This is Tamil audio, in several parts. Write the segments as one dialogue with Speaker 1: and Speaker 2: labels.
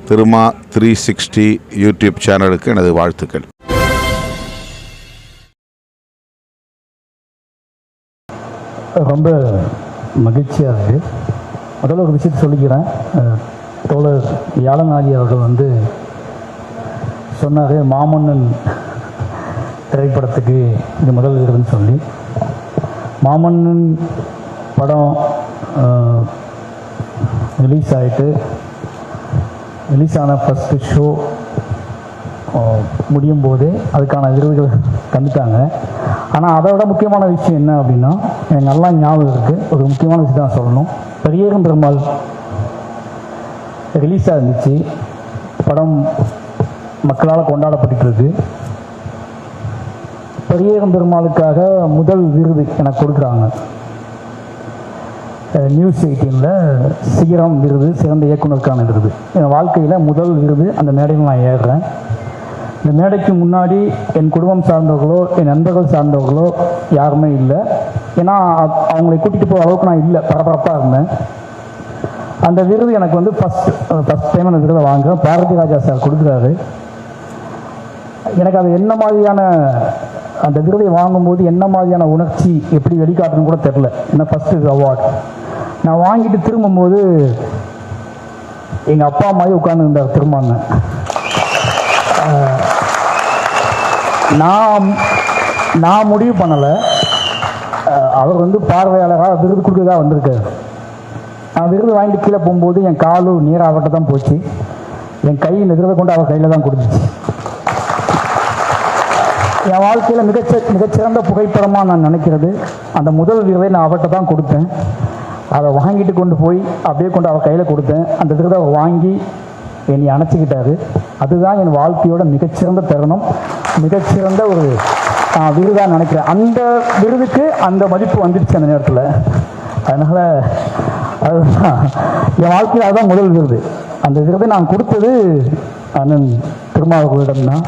Speaker 1: திருமா 360 யூடியூப் சேனலுக்கு எனது வாழ்த்துக்கள்.
Speaker 2: ரொம்ப மகிழ்ச்சியாக இருக்குது. முதல்ல ஒரு விஷயத்தை சொல்லிக்கிறேன். தோழர் யாழநாதி அவர்கள் சொன்னார், மாமன்னன் திரைப்படத்துக்கு இது முதல் விருதுன்னு சொல்லி. மாமன்னன் படம் ரிலீஸ் ஆன ஃபஸ்ட்டு ஷோ முடியும் போதே அதுக்கான விருதுகள் தந்துட்டாங்க. ஆனால் அதை விட முக்கியமான விஷயம் என்ன அப்படின்னா, எனக்கு நல்லா ஞாபகம் இருக்குது. ஒரு முக்கியமான விஷயம் தான் சொல்லணும். பெரியகம் பெருமாள் ரிலீஸாக இருந்துச்சு. படம் மக்களால் கொண்டாடப்பட்டுருக்கு. பெரியகம் பெருமாளுக்காக முதல் விருது எனக்கு கொடுக்குறாங்க. நியூஸ் 18 சிகரம் விருது, சிறந்த இயக்குனருக்கான விருது. என் வாழ்க்கையில் முதல் விருது. அந்த மேடையில் நான் ஏறுறேன். இந்த மேடைக்கு முன்னாடி என் குடும்பம் சார்ந்தவர்களோ என் நண்பர்கள் சார்ந்தவர்களோ யாருமே இல்லை. ஏன்னா அவங்களை கூட்டிகிட்டு போகிற அளவுக்கு நான் இல்லை, பரபரப்பாக இருந்தேன். அந்த விருது எனக்கு ஃபஸ்ட் டைம் அந்த விருதை வாங்குகிறேன். பாரதி ராஜா சார் கொடுக்குறாரு. எனக்கு அது என்ன மாதிரியான, அந்த விருதை வாங்கும்போது என்ன மாதிரியான உணர்ச்சி எப்படி வெளிக்காட்டுன்னு கூட தெரில. ஏன்னா ஃபஸ்ட்டு அவார்டு நான் வாங்கிட்டு திரும்பும்போது எங்கள் அப்பா அம்மாவே உட்கார்ந்துருந்தார். திரும்பாங்க நான் முடிவு பண்ணலை. அவர் பார்வையாளராக விருது கொடுக்கறதா வந்திருக்காரு. நான் விருது வாங்கிட்டு கீழே போகும்போது என் காலும் நீராக அவர்கிட்ட தான் போச்சு. என் கை இந்த விருதை கொண்டு அவர் கையில் தான் கொடுத்துச்சு. என் வாழ்க்கையில் மிகச்சிறந்த புகைப்படமாக நான் நினைக்கிறது அந்த முதல் விருதை நான் அவர்கிட்ட தான் கொடுத்தேன். அதை வாங்கிட்டு கொண்டு போய் அப்படியே கொண்டு அவர் கையில் கொடுத்தேன். அந்த விருதை அவர் வாங்கி என்னை அணைச்சிக்கிட்டாரு. அதுதான் என் வாழ்க்கையோட மிகச்சிறந்த தருணம், மிகச்சிறந்த ஒரு விருதாக நினைக்கிறேன். அந்த விருதுக்கு அந்த மதிப்பு வந்துடுச்சு அந்த நேரத்தில். அதனால் அதுதான் என் வாழ்க்கையில் அதுதான் முதல் விருது. அந்த விருதை நான் கொடுத்தது அண்ணன் திருமாவளவனிடம்தான்.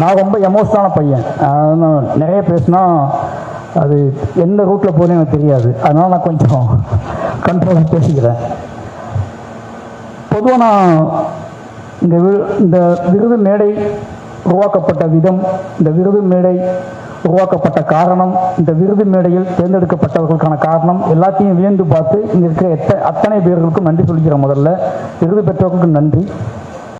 Speaker 2: நான் ரொம்ப எமோஷனான பையன். நிறைய பேசினா அது எந்த ரூட்டில் போகிறேன்னு எனக்கு தெரியாது. அதனால் நான் கொஞ்சம் கண்ட்ரோலாக பேசிக்கிறேன். பொதுவாக நான் இந்த விருது மேடை உருவாக்கப்பட்ட விதம், இந்த விருது மேடை உருவாக்கப்பட்ட காரணம், இந்த விருது மேடையில் தேர்ந்தெடுக்கப்பட்டவர்களுக்கான காரணம் எல்லாத்தையும் வியந்து பார்த்து இங்கே இருக்கிற அத்தனை பேர்களுக்கும் நன்றி சொல்லிக்கிறேன். முதல்ல விருது பெற்றவர்களுக்கு நன்றி.